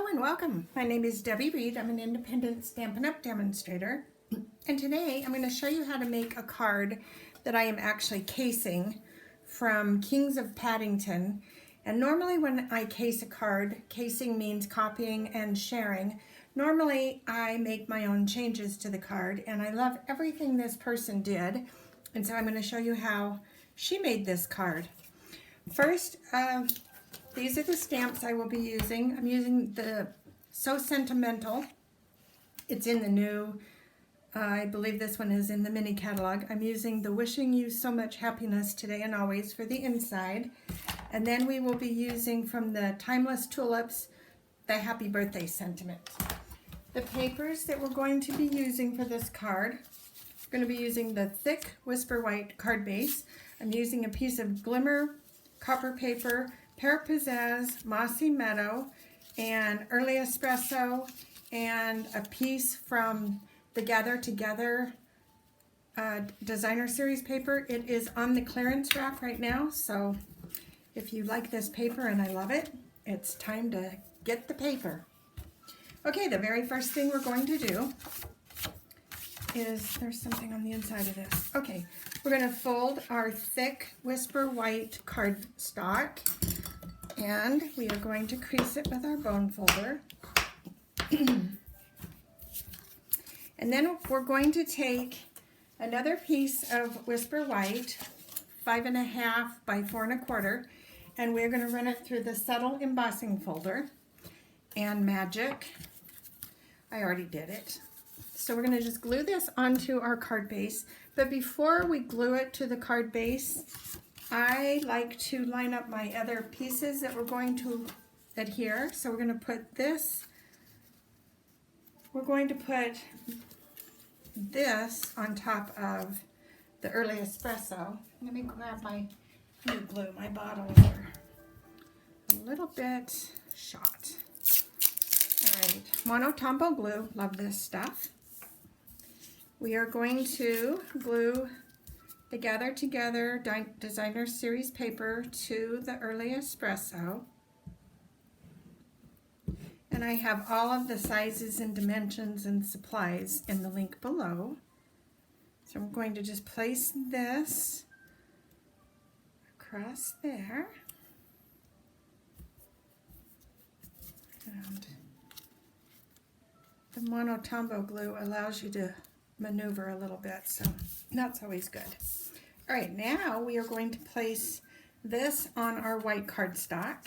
Hello and welcome. My name is Debbie Reed. I'm an independent Stampin' Up! Demonstrator. And today I'm going to show you how to make a card that I am actually casing from Kings of Paddington. And normally when I case a card, casing means copying and sharing. Normally I make my own changes to the card, and I love everything this person did. And so I'm going to show you how she made this card. First, these are the stamps I will be using. I'm using the So Sentimental. It's in the new, I believe this one is in the mini catalog. I'm using the Wishing You So Much Happiness Today and Always for the inside. And then we will be using from the Timeless Tulips, the Happy Birthday Sentiment. The papers that we're going to be using for this card, we're going to be using the thick Whisper White card base. I'm using a piece of Glimmer copper paper, Pear, pizzaz, Mossy Meadow, and early espresso, and a piece from the Gather Together designer series paper. It is on the clearance rack right now, so if you like this paper, and I love it, it's time to get the paper. Okay, the very first thing we're going to do is, there's something on the inside of this. Okay, we're going to fold our thick Whisper White cardstock, and we are going to crease it with our bone folder. And then we're going to take another piece of Whisper White, 5.5 by 4 1/4, and we're going to run it through the subtle embossing folder and magic. I already did it. So we're going to just glue this onto our card base. But before we glue it to the card base, I like to line up my other pieces that we're going to adhere. So we're going to put this, we're going to put this on top of the early espresso. Let me grab my new glue. My bottles are a little bit shot. All right, Monotombo glue, love this stuff. We are going to glue the Gather Together designer series paper to the early espresso. And I have all of the sizes and dimensions and supplies in the link below. So I'm going to just place this across there. And the Monotombo glue allows you to maneuver a little bit, so that's always good. All right, now we are going to place this on our white cardstock,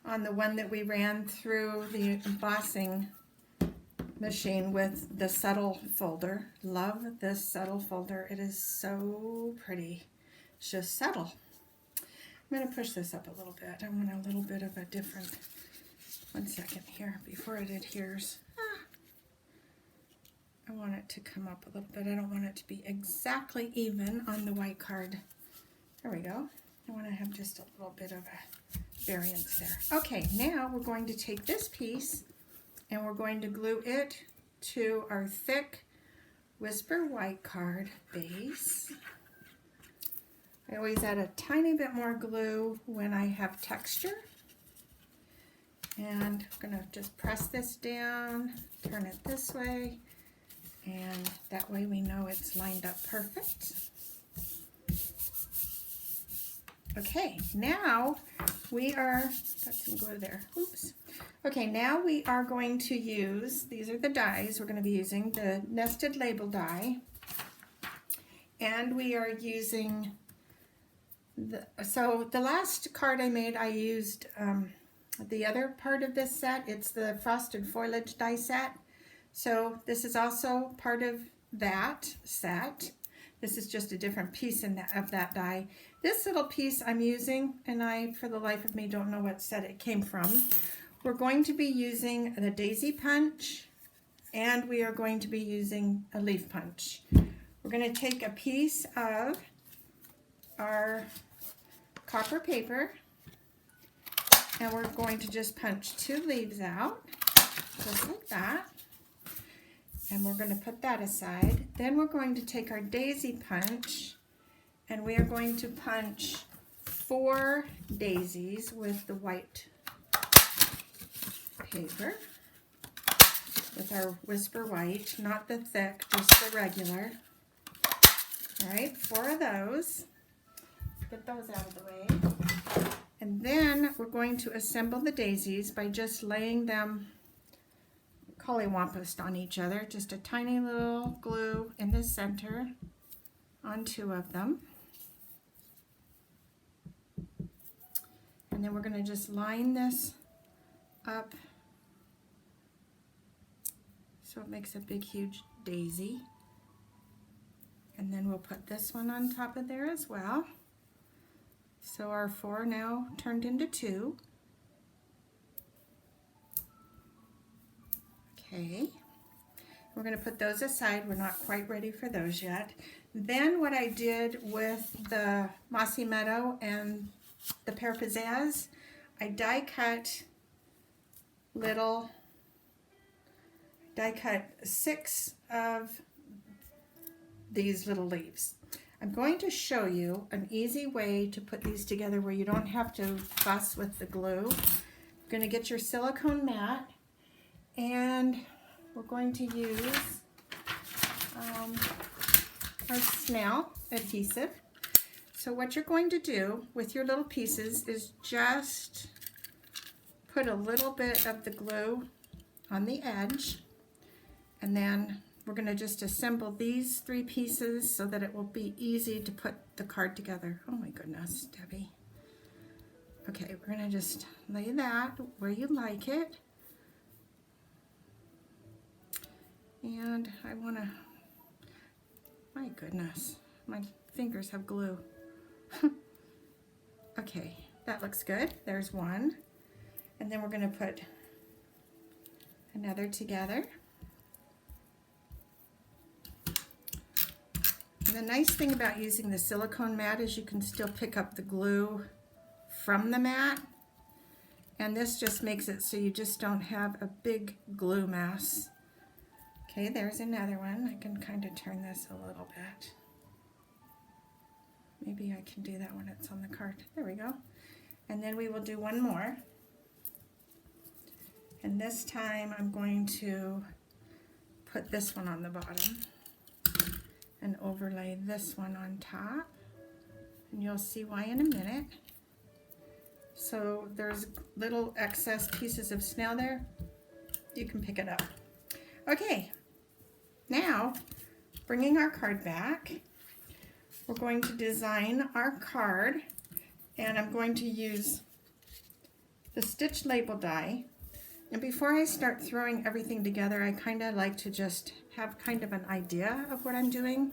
on the one that we ran through the embossing machine with the subtle folder. Love this subtle folder. It is so pretty. It's just subtle. I'm going to push this up a little bit. I want a little bit of a different, one second here before it adheres. I want it to come up a little bit. I don't want it to be exactly even on the white card. There we go. I want to have just a little bit of a variance there. Okay, now we're going to take this piece and we're going to glue it to our thick Whisper White card base. I always add a tiny bit more glue when I have texture. And I'm going to just press this down, turn it this way, and that way we know it's lined up perfect. Okay, now we are, got some glue there, oops. Okay, now we are going to use, these are the dies we're going to be using, the nested label die. And we are using, so the last card I made, I used the other part of this set. It's the frosted foliage die set. So this is also part of that set. This is just a different piece of that die. This little piece I'm using, and I, for the life of me, don't know what set it came from. We're going to be using the daisy punch, and we are going to be using a leaf punch. We're going to take a piece of our copper paper, and we're going to just punch 2 leaves out, just like that. And we're going to put that aside. Then we're going to take our daisy punch, and we are going to punch 4 daisies with the white paper, with our Whisper White, not the thick, just the regular. All right, 4 of those. Get those out of the way. And then we're going to assemble the daisies by just laying them collywampoused on each other. Just a tiny little glue in the center on 2 of them. And then we're going to just line this up so it makes a big huge daisy. And then we'll put this one on top of there as well. So our 4 now turned into 2. Okay, we're going to put those aside. We're not quite ready for those yet. Then what I did with the Mossy Meadow and the Pear Pizzaz, I die cut 6 of these little leaves. I'm going to show you an easy way to put these together where you don't have to fuss with the glue. You're going to get your silicone mat, and we're going to use our snail adhesive. So what you're going to do with your little pieces is just put a little bit of the glue on the edge, and then we're going to just assemble these 3 pieces so that it will be easy to put the card together. Oh my goodness, Debbie. Okay, we're going to just lay that where you like it. And I want to, my goodness, my fingers have glue. Okay, that looks good. There's one. And then we're going to put another together. And the nice thing about using the silicone mat is you can still pick up the glue from the mat. And this just makes it so you just don't have a big glue mess. Okay, there's another one. I can kind of turn this a little bit. Maybe I can do that when it's on the card. There we go. And then we will do one more. And this time I'm going to put this one on the bottom and overlay this one on top. And you'll see why in a minute. So there's little excess pieces of snail there. You can pick it up. Okay, now bringing our card back, we're going to design our card, and I'm going to use the stitch label die. And before I start throwing everything together, I kind of like to just have kind of an idea of what I'm doing.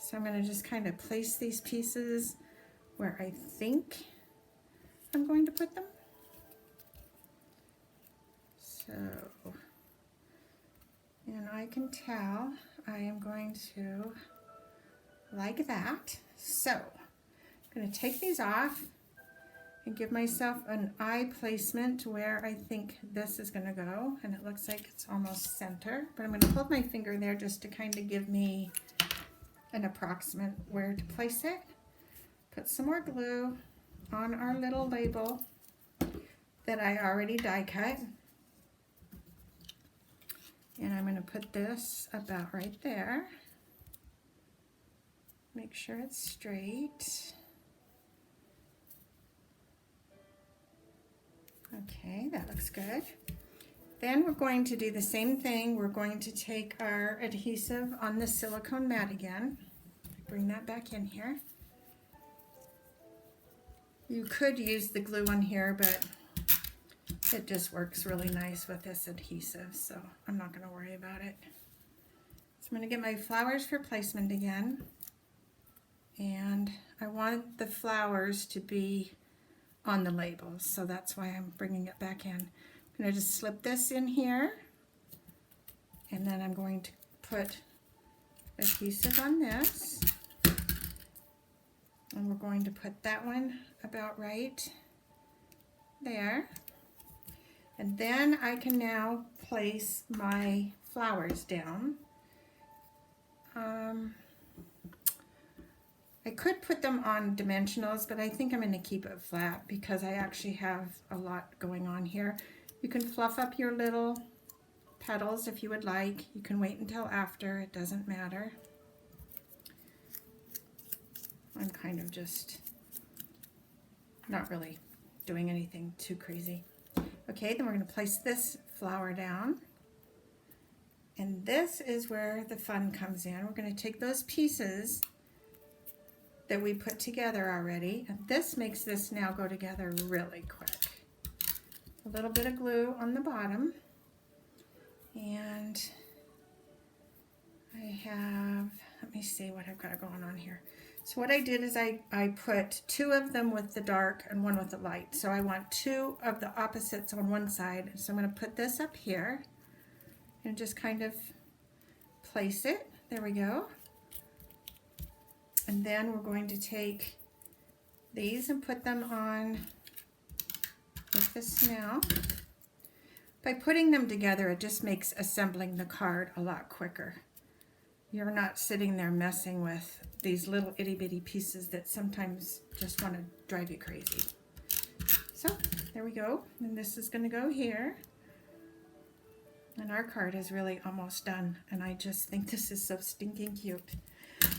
So I'm going to just kind of place these pieces where I think I'm going to put them. So, and I can tell I am going to like that. So I'm going to take these off and give myself an eye placement where I think this is going to go, and it looks like it's almost center, but I'm going to hold my finger there just to kind of give me an approximate where to place it. Put some more glue on our little label that I already die cut, and I'm going to put this about right there. Make sure it's straight. Okay, that looks good. Then we're going to do the same thing. We're going to take our adhesive on the silicone mat again. Bring that back in here. You could use the glue on here, but it just works really nice with this adhesive, so I'm not going to worry about it. So I'm going to get my flowers for placement again. And I want the flowers to be on the labels, so that's why I'm bringing it back in. I'm going to just slip this in here, and then I'm going to put adhesive on this, and we're going to put that one about right there, and then I can now place my flowers down. I could put them on dimensionals, but I think I'm going to keep it flat because I actually have a lot going on here. You can fluff up your little petals if you would like. You can wait until after, it doesn't matter. I'm kind of just not really doing anything too crazy. Okay, then we're going to place this flower down. And this is where the fun comes in. We're going to take those pieces that we put together already, and this makes this now go together really quick. A little bit of glue on the bottom, and I have, let me see what I've got going on here. So what I did is I put 2 of them with the dark and 1 with the light. So I want 2 of the opposites on one side. So I'm going to put this up here and just kind of place it. There we go. And then we're going to take these and put them on with this now. By putting them together, it just makes assembling the card a lot quicker. You're not sitting there messing with these little itty bitty pieces that sometimes just want to drive you crazy. So there we go. And this is going to go here. And our card is really almost done. And I just think this is so stinking cute.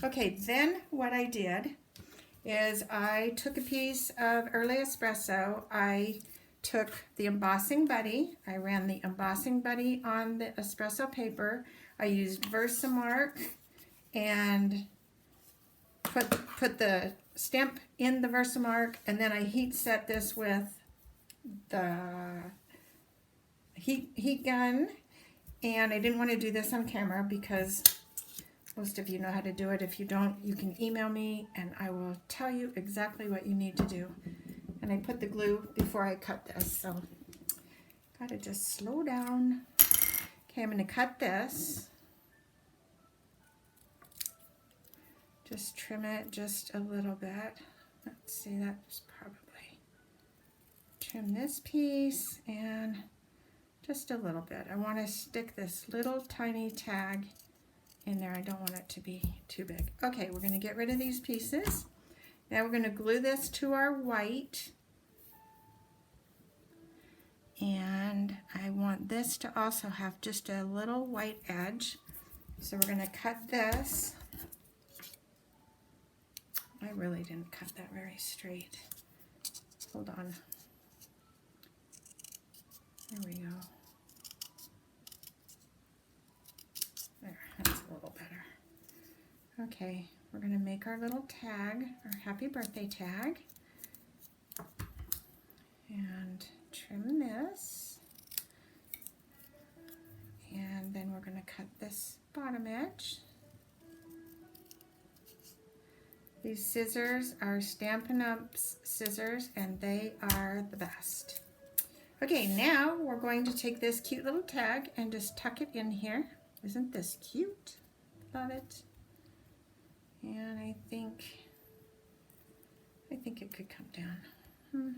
Okay, then what I did is I took a piece of early espresso. I took the embossing buddy. I ran the embossing buddy on the espresso paper. I used Versamark and put the stamp in the Versamark, and then I heat set this with the heat gun. And I didn't want to do this on camera because most of you know how to do it. If you don't, you can email me and I will tell you exactly what you need to do. And I put the glue before I cut this, so gotta just slow down. Okay, I'm going to cut this. Just trim it just a little bit. Let's see, that's probably trim this piece and just a little bit. I want to stick this little tiny tag in there. I don't want it to be too big. Okay, we're going to get rid of these pieces. Now we're going to glue this to our white. And I want this to also have just a little white edge. So we're going to cut this. I really didn't cut that very straight. Hold on. There we go. There, that's a little better. Okay, we're going to make our little tag, our happy birthday tag. And trim this. And then we're going to cut this bottom edge. These scissors are Stampin' Up's scissors, and they are the best. Okay, now we're going to take this cute little tag and just tuck it in here. Isn't this cute? Love it. And I think it could come down.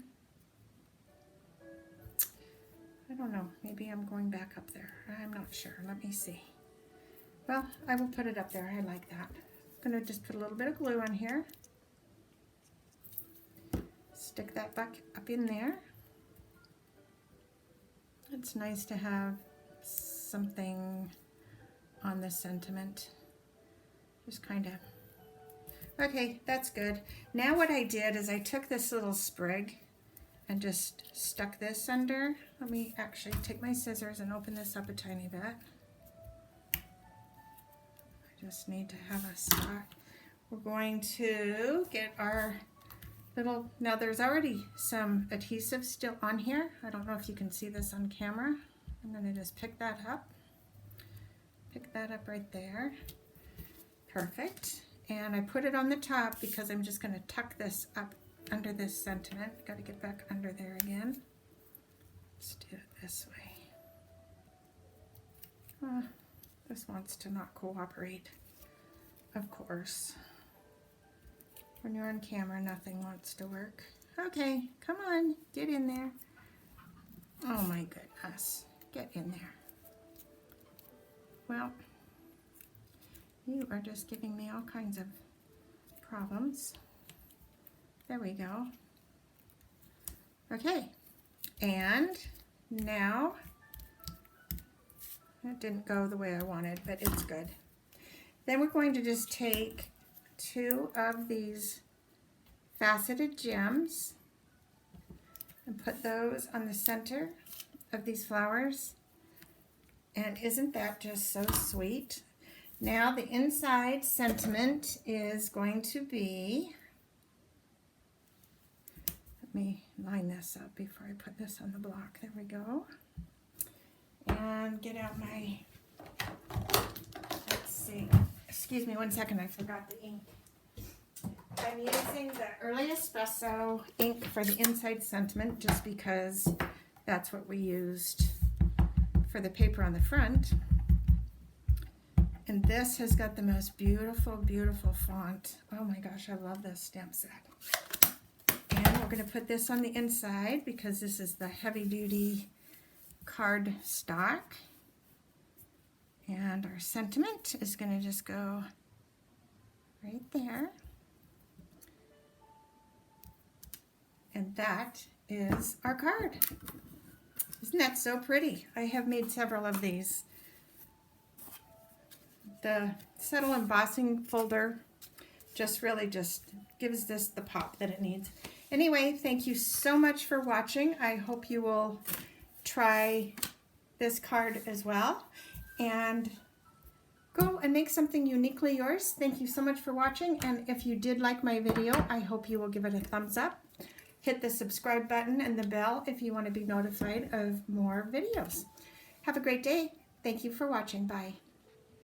I don't know. Maybe I'm going back up there. I'm not sure. Let me see. Well, I will put it up there. I like that. I'm going to just put a little bit of glue on here. Stick that back up in there. It's nice to have something on the sentiment. Just kind of. Okay, that's good. Now what I did is I took this little sprig and just stuck this under. Let me actually take my scissors and open this up a tiny bit. I just need to have a spot. We're going to get our little, now there's already some adhesive still on here. I don't know if you can see this on camera. I'm going to just pick that up. Pick that up right there. Perfect. And I put it on the top because I'm just going to tuck this up under this sentiment. Got to get back under there again. Let's do it this way. This wants to not cooperate. Of course. When you're on camera, nothing wants to work. Okay, come on, get in there. Oh my goodness, get in there. Well, you are just giving me all kinds of problems. There we go. Okay, and now, it didn't go the way I wanted, but it's good. Then we're going to just take 2 of these faceted gems and put those on the center of these flowers. And isn't that just so sweet? Now the inside sentiment is going to be, let me line this up before I put this on the block. There we go. And get out my, let's see, excuse me one second, I forgot the ink. I'm using the early espresso ink for the inside sentiment just because that's what we used for the paper on the front. And this has got the most beautiful, beautiful font. Oh my gosh, I love this stamp set. And we're going to put this on the inside because this is the heavy duty card stock. And our sentiment is going to just go right there. And that is our card. Isn't that so pretty? I have made several of these. The subtle embossing folder really just gives this the pop that it needs. Anyway, thank you so much for watching. I hope you will try this card as well and go and make something uniquely yours. Thank you so much for watching, and if you did like my video, I hope you will give it a thumbs up. Hit the subscribe button and the bell if you want to be notified of more videos. Have a great day. Thank you for watching. Bye.